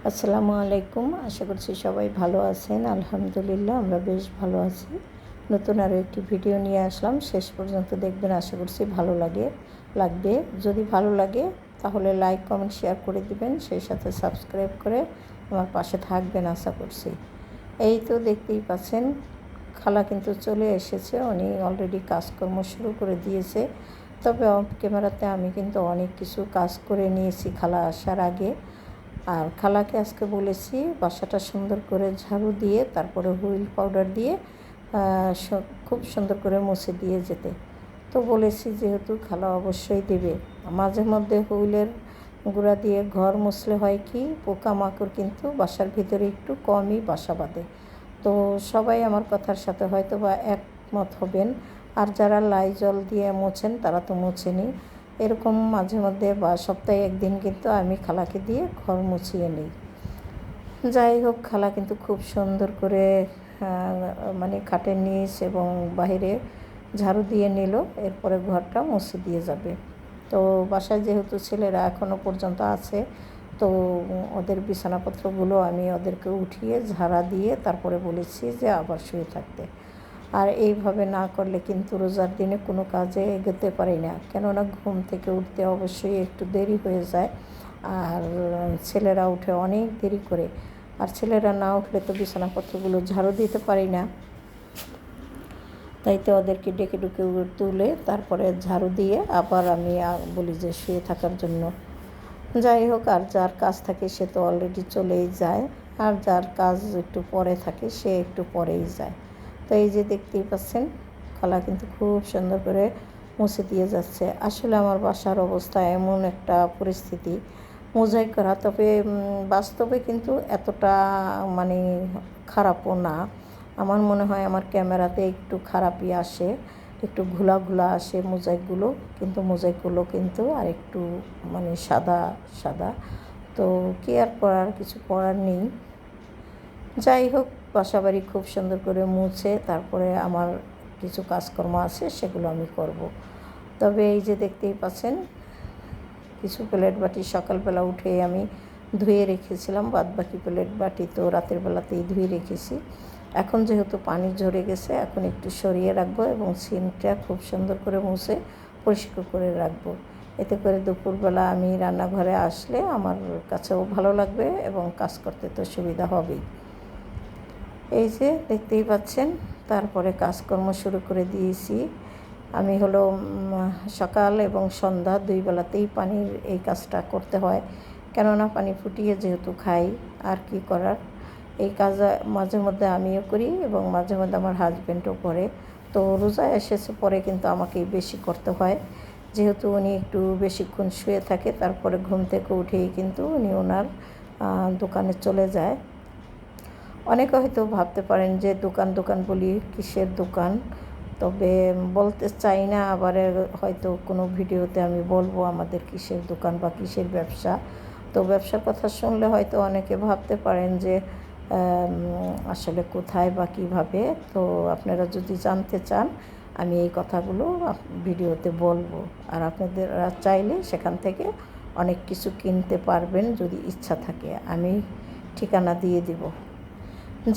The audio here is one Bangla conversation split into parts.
আসসালামু আলাইকুম। আশা করছি সবাই ভালো আছেন। আলহামদুলিল্লাহ আমরা বেশ ভালো আছি। নতুন আরও একটি ভিডিও নিয়ে আসলাম, শেষ পর্যন্ত দেখবেন, আশা করছি ভালো লাগবে। যদি ভালো লাগে তাহলে লাইক কমেন্ট শেয়ার করে দিবেন, সেই সাথে সাবস্ক্রাইব করে আমার পাশে থাকবেন আশা করছি। এই তো দেখতেই পাচ্ছেন, খালা কিন্তু চলে এসেছে, উনি অলরেডি কাজকর্ম শুরু করে দিয়েছে। তবে অফ ক্যামেরাতে আমি কিন্তু অনেক কিছু কাজ করে নিয়েছি খালা আসার আগে। আর খালাকে আজকে বলেছি বাসাটা সুন্দর করে ঝাড়ু দিয়ে তারপরে হুইল পাউডার দিয়ে খুব সুন্দর করে মুছে দিয়ে যেতে। তো বলেছি যেহেতু খালা অবশ্যই দেবে। মাঝে মধ্যে হুইলের গুঁড়া দিয়ে ঘর মুছলে হয় কি, পোকামাকড় কিন্তু বাসার ভিতরে একটু কমই বাসা বাঁধে। তো সবাই আমার কথার সাথে হয়তো বা একমত হবেন। আর যারা লাইজল দিয়ে মোছেন তারা তো মোছেনি। এরকম মাঝে মধ্যে বা সপ্তাহে একদিন কিন্তু আমি খালাকে দিয়ে ঘর মুছিয়ে নিই। যাই হোক, খালা কিন্তু খুব সুন্দর করে মানে খাটের নিচ এবং বাইরে ঝাড়ু দিয়ে নিল, এরপরে ঘরটা মুছে দিয়ে যাবে। তো বাসায় যেহেতু ছেলেরা এখনও পর্যন্ত আছে, তো ওদের বিছানাপত্রগুলো আমি ওদেরকে উঠিয়ে ঝাড়া দিয়ে তারপরে বলেছি যে আবার শুয়ে থাকতে। আর এইভাবে না করলে কিন্তু রোজার দিনে কোনো কাজে এগোতে পারি না, কেননা ঘুম থেকে উঠতে অবশ্যই একটু দেরি হয়ে যায়। আর ছেলেরা উঠে অনেক দেরি করে, আর ছেলেরা না উঠলে তো বিছানাপত্রগুলো ঝাড়ু দিতে পারি না। তাই তো ওদেরকে ডেকে ডুকে তুলে তারপরে ঝাড়ু দিয়ে আবার আমি বলি যে শুয়ে থাকার জন্য। যাই হোক, আর যার কাজ থাকে সে তো অলরেডি চলেই যায়, আর যার কাজ একটু পরে থাকে সে একটু পরেই যায়। তো এই যে দেখতেই পাচ্ছেন, খালা কিন্তু খুব সুন্দর করে মুছে দিয়ে যাচ্ছে। আসলে আমার বাসার অবস্থা এমন একটা পরিস্থিতি, মোজাইক করা, তবে বাস্তবে কিন্তু এতটা মানে খারাপও না। আমার মনে হয় আমার ক্যামেরাতে একটু খারাপই আসে, একটু ঘোলা ঘোলা আসে মোজাইকগুলো, কিন্তু মোজাইকগুলো কিন্তু আর একটু মানে সাদা সাদা। তো কি আর করার, কিছু করার নেই। যাই হোক, বাসাবাড়ি খুব সুন্দর করে মুছে তারপরে আমার কিছু কাজকর্ম আছে সেগুলো আমি করব। তবে এই যে দেখতেই পাচ্ছেন, কিছু প্লেট বাটি সকালবেলা উঠে আমি ধুয়ে রেখেছিলাম, বাদবাকি প্লেট বাটি তো রাতের বেলাতেই ধুয়ে রেখেছি। এখন যেহেতু পানি ঝরে গেছে, এখন একটু সরিয়ে রাখবো এবং সিঙ্কটা খুব সুন্দর করে মুছে পরিষ্কার করে রাখবো। এতে করে দুপুরবেলা আমি রান্নাঘরে আসলে আমার কাছেও ভালো লাগবে এবং কাজ করতে তো সুবিধা হবেই। এই যে দেখতেই পাচ্ছেন, তারপরে কাজকর্ম শুরু করে দিয়েছি। আমি হলো সকাল এবং সন্ধ্যা দুই বেলাতেই পানির এই কাজটা করতে হয়, কেননা পানি ফুটিয়ে যেহেতু খাই, আর কি করার। এই কাজ মাঝে মধ্যে আমিও করি এবং মাঝে মধ্যে আমার হাজব্যান্ডও করে। তো রোজা এসেছে পরে কিন্তু আমাকেই বেশি করতে হয়, যেহেতু উনি একটু বেশিক্ষণ শুয়ে থাকে, তারপরে ঘুম থেকে উঠেই কিন্তু উনি ওনার দোকানে চলে যায়। অনেকে হয়তো ভাবতে পারেন যে দোকান দোকান বলি, কিসের দোকান, তবে বলতে চাই না, আবার হয়তো কোনো ভিডিওতে আমি বলবো আমাদের কিসের দোকান বা কিসের ব্যবসা। তো ব্যবসার কথা শুনলে হয়তো অনেকে ভাবতে পারেন যে আসলে কোথায় বা কীভাবে। তো আপনারা যদি জানতে চান, আমি এই কথাগুলো ভিডিওতে বলবো, আর আপনারা চাইলে সেখান থেকে অনেক কিছু কিনতে পারবেন যদি ইচ্ছা থাকে, আমি ঠিকানা দিয়ে দিব।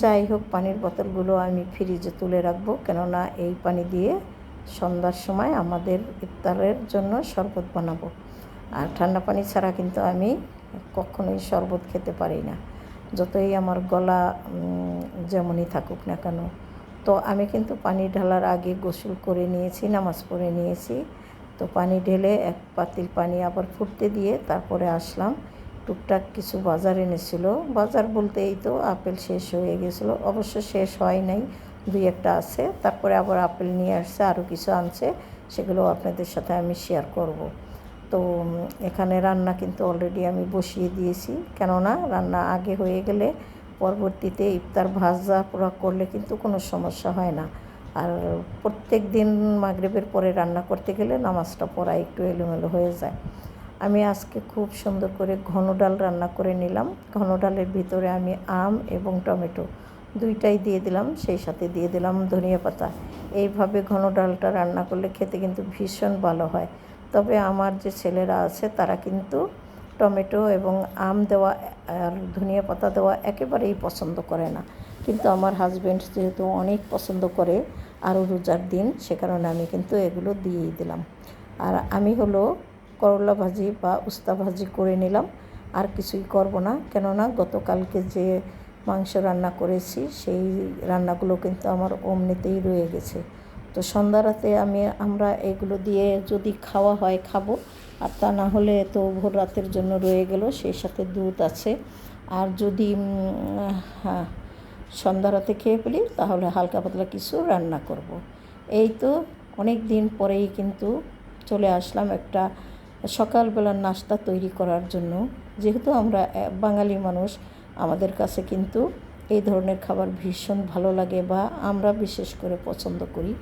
যাই হোক, পানির বোতলগুলো আমি ফ্রিজে তুলে রাখবো, কেননা এই পানি দিয়ে সন্ধ্যার সময় আমাদের ইফতারের জন্য শরবত বানাবো। আর ঠান্ডা পানি ছাড়া কিন্তু আমি কখনোই শরবত খেতে পারি না, যতই আমার গলা যেমনই থাকুক না কেন। তো আমি কিন্তু পানি ঢালার আগে গোসল করে নিয়েছি, নামাজ পড়ে নিয়েছি। তো পানি ঢেলে এক পাতিল পানি আবার ফুটতে দিয়ে তারপরে আসলাম। টুকটাক কিছু বাজার এনেছিল, বাজার বলতে এই তো আপেল শেষ হয়ে গেছিলো, অবশ্য শেষ হয় নাই, দুই একটা আছে। তারপরে আবার আপেল নিয়ে আসছে, আরও কিছু আনছে, সেগুলো আপনাদের সাথে আমি শেয়ার করব। তো এখানে রান্না কিন্তু অলরেডি আমি বসিয়ে দিয়েছি, কেননা রান্না আগে হয়ে গেলে পরবর্তীতে ইফতার ভাজা পোড়া করলে কিন্তু কোনো সমস্যা হয় না। আর প্রত্যেক দিন মাগরিবের পরে রান্না করতে গেলে নামাজটা পড়া একটু এলোমেলো হয়ে যায়। আমি আজকে খুব সুন্দর করে ঘন ডাল রান্না করে নিলাম। ঘন ডালের ভিতরে আমি আম এবং টমেটো দুইটাই দিয়ে দিলাম, সেই সাথে দিয়ে দিলাম ধনিয়া পাতা। এইভাবে ঘন ডালটা রান্না করলে খেতে কিন্তু ভীষণ ভালো হয়। তবে আমার যে ছেলেরা আছে তারা কিন্তু টমেটো এবং আম দেওয়া আর ধনিয়া পাতা দেওয়া একেবারেই পছন্দ করে না, কিন্তু আমার হাজব্যান্ড যেহেতু অনেক পছন্দ করে আরও রোজার দিন, সে কারণে আমি কিন্তু এগুলো দিয়েই দিলাম। আর আমি হলো করলা ভাজি বা উস্তা ভাজি করে নিলাম, আর কিছুই করব না, কেননা গতকালকে যে মাংস রান্না করেছি সেই রান্নাগুলো কিন্তু আমার অমনিতেই রয়ে গেছে। তো সন্ধ্যা রাতে আমরা এগুলো দিয়ে যদি খাওয়া হয় খাবো, আর তা না হলে তো ভোর রাতের জন্য রয়ে গেল, সেই সাথে দুধ আছে। আর যদি হ্যাঁ সন্ধ্যা রাতে খেয়ে ফেলি তাহলে হালকা পাতলা কিছু রান্না করব। এই তো অনেক দিন পরেই কিন্তু চলে আসলাম একটা সকালবেলার নাস্তা তৈরি করার জন্য। যেহেতু আমরা বাঙালি মানুষ, আমাদের কাছে কিন্তু এই ধরনের খাবার ভীষণ ভালো লাগে বা আমরা বিশেষ করে পছন্দ করি।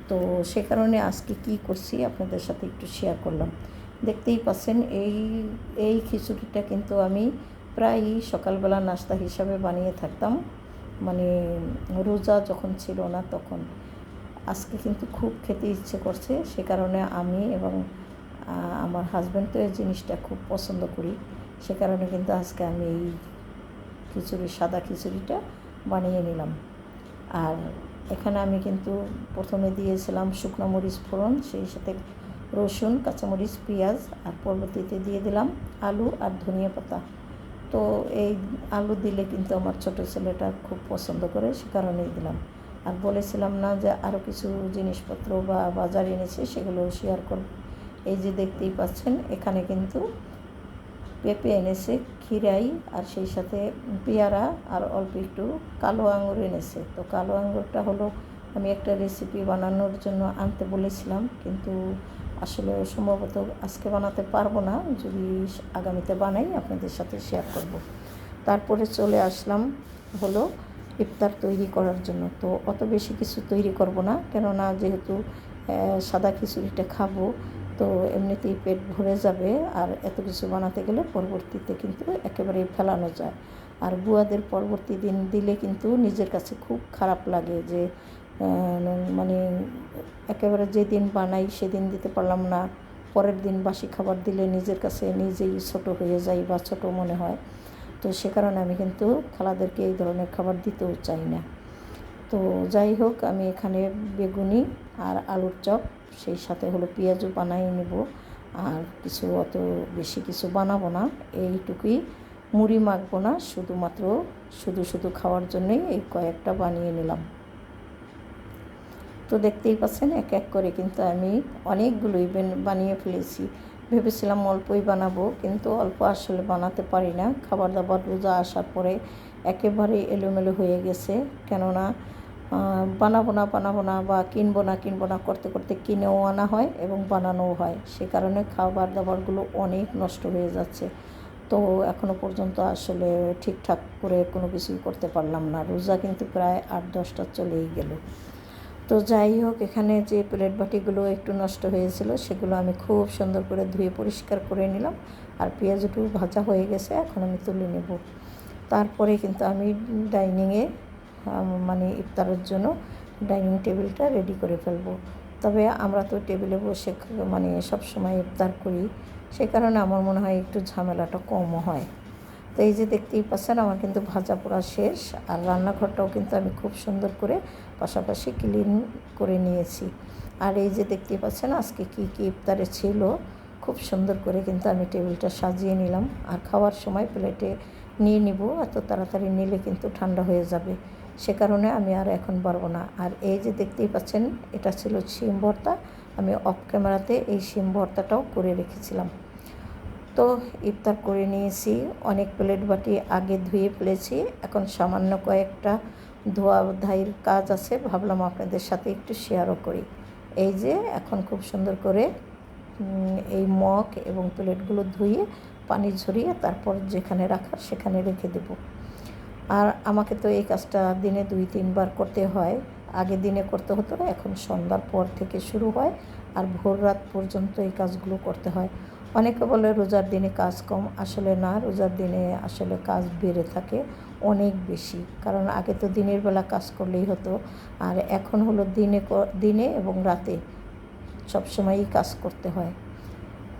তো সে কারণে আজকে কী করছি আপনাদের সাথে একটু শেয়ার করলাম। দেখতেই পাচ্ছেন এই খিচুড়িটা কিন্তু আমি প্রায়ই সকালবেলা নাস্তা হিসাবে বানিয়ে থাকতাম, মানে রোজা যখন ছিল না তখন। আজকে কিন্তু খুব খেতে ইচ্ছে করছে, সে কারণে আমি এবং আমার হাজব্যান্ড তো এই জিনিসটা খুব পছন্দ করি, সে কারণে কিন্তু আজকে আমি এই সাদা খিচুড়িটা বানিয়ে নিলাম। আর এখানে আমি কিন্তু প্রথমে দিয়েছিলাম শুকনো মরিচ ফোড়ন, সেই সাথে রসুন, কাঁচামরিচ, পেঁয়াজ, আর পরবর্তীতে দিয়ে দিলাম আলু আর ধনিয়া পাতা। তো এই আলু দিলে কিন্তু আমার ছোটো ছেলেটা খুব পছন্দ করে, সে কারণেই দিলাম। আর বলেছিলাম না যে আরও কিছু জিনিসপত্র বা বাজার এনেছে, সেগুলো শেয়ার করব। এই যে দেখতেই পাচ্ছেন এখানে কিন্তু পেঁপে এনেছে, খিরাই, আর সেই সাথে পেয়ারা, আর অল্প একটু কালো আঙুর এনেছে। তো কালো আঙুরটা হলো আমি একটা রেসিপি বানানোর জন্য আনতে বলেছিলাম, কিন্তু আসলে সম্ভবত আজকে বানাতে পারবো না, যদি আগামীতে বানাই আপনাদের সাথে শেয়ার করব। তারপরে চলে আসলাম হলো ইফতার তৈরি করার জন্য। তো অত বেশি কিছু তৈরি করব না, কেননা যেহেতু সাদা খিচুড়িটা খাবো, তো এমনিতেই পেট ভরে যাবে, আর এত কিছু বানাতে গেলে পরবর্তীতে কিন্তু একেবারেই ফেলানো যায়। আর বুয়াদের পরবর্তী দিন দিলে কিন্তু নিজের কাছে খুব খারাপ লাগে যে মানে একেবারে যেদিন বানাই সেদিন দিতে পারলাম না, পরের দিন বাসি খাবার দিলে নিজের কাছে নিজেই ছোট হয়ে যাই বা ছোট মনে হয়। তো সে কারণে আমি কিন্তু খালাদেরকে এই ধরনের খাবার দিতেও চাই না। তো যাই হোক, আমি এখানে বেগুনি আর আলুর চপ, সেই সাথে হলো পেঁয়াজও বানিয়ে নেব, আর কিছু অত বেশি কিছু বানাবো না, এইটুকুই। মুড়ি মাখবো না, শুধুমাত্র শুধু খাওয়ার জন্যই এই কয়েকটা বানিয়ে নিলাম। তো দেখতেই পাচ্ছেন এক এক করে কিন্তু আমি অনেকগুলোই বানিয়ে ফেলেছি। ভেবেছিলাম অল্পই বানাবো, কিন্তু অল্প আসলে বানাতে পারি না। খাবার দাবার রোজা আসার পরে একেবারে এলোমেলো হয়ে গেছে, কেননা বানাবো না বা কিনবো না করতে করতে কিনেও আনা হয় এবং বানানোও হয়, সে কারণে খাবার দাবারগুলো অনেক নষ্ট হয়ে যাচ্ছে। তো এখনও পর্যন্ত আসলে ঠিকঠাক করে কোনো কিছুই করতে পারলাম না। রোজা কিন্তু প্রায় 8-10টা চলেই গেল। তো যাই হোক, এখানে যে প্লেট বাটিগুলো একটু নষ্ট হয়েছিল সেগুলো আমি খুব সুন্দর করে ধুয়ে পরিষ্কার করে নিলাম, আর পেঁয়াজটু ভাজা হয়ে গেছে, এখন আমি তুলে নেব। তারপরে কিন্তু আমি ডাইনিংয়ে মানে ইফতারের জন্য ডাইনিং টেবিলটা রেডি করে ফেলবো। তবে আমরা তো টেবিলে বসে মানে সব সময় ইফতার করি, সে কারণে আমার মনে হয় একটু ঝামেলাটা কমও হয়। তো এই যে দেখতেই পাচ্ছেন আমার কিন্তু ভাজা পোড়া শেষ, আর রান্নাঘরটাও কিন্তু আমি খুব সুন্দর করে পাশাপাশি ক্লিন করে নিয়েছি। আর এই যে দেখতেই পাচ্ছেন আজকে কী কী ইফতারে ছিল, খুব সুন্দর করে কিন্তু আমি টেবিলটা সাজিয়ে নিলাম। আর খাওয়ার সময় প্লেটে নিয়ে নিব, এত তাড়াতাড়ি নিলে কিন্তু ঠান্ডা হয়ে যাবে, সে কারণে আমি আর এখন পারবো না। আর এই যে দেখতেই পাচ্ছেন এটা ছিল শিম ভর্তা, আমি অফ ক্যামেরাতে এই শিম ভর্তাটাও করে রেখেছিলাম। তো ইফতার করে নিয়েছি, অনেক প্লেট বাটি আগে ধুয়ে ফেলেছি, এখন সামান্য কয়েকটা ধোয়া ধাইয়ের কাজ আছে, ভাবলাম আপনাদের সাথে একটু শেয়ারও করি। এই যে এখন খুব সুন্দর করে এই মগ এবং প্লেটগুলো ধুয়ে পানি ঝরিয়ে তারপর যেখানে রাখার সেখানে রেখে দেব। আর আমাকে তো এই কাজটা দিনে 2-3 বার করতে হয়, আগে দিনে করতে হতো, এখন সন্ধ্যার পর থেকে শুরু হয়, আর ভোর রাত পর্যন্ত এই কাজগুলো করতে হয়। অনেকে বলে রোজার দিনে কাজ কম, আসলে না, রোজার দিনে আসলে কাজ বেড়ে থাকে অনেক বেশি, কারণ আগে তো দিনের বেলা কাজ করলেই হতো, আর এখন হলো দিনে এবং রাতে সবসময়ই কাজ করতে হয়।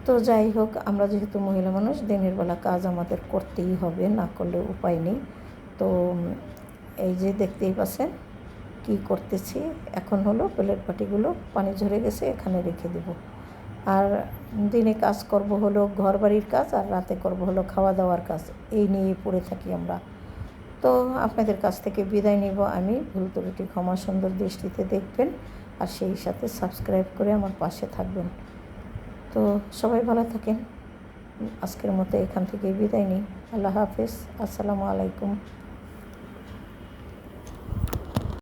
তো যাই হোক, আমরা যেহেতু মহিলা মানুষ, দিনের বেলা কাজ আমাদের করতেই হবে, না করলে উপায় নেই। তো এই যে দেখতেই পাচ্ছেন কি করতেছি। এখন হলো প্লেট বাটিগুলো পানি ঝরে গেছে, এখানে রেখে দেব। আর দিনে কাজ করব হলো ঘর বাড়ির কাজ, আর রাতে করব হলো খাওয়া দাওয়ার কাজ। এই নিয়ে পড়ে থাকি আমরা। তো আপনাদের কাছ থেকে বিদায় নিব আমি। ভুল ত্রুটি ক্ষমা সুন্দর দৃষ্টিতে দেখবেন, আর সেই সাথে সাবস্ক্রাইব করে আমার পাশে থাকবেন। তো সবাই ভালো থাকেন। আজকের মতো এখান থেকে বিদায় নিই। আল্লাহ হাফেজ। আসসালামু আলাইকুম।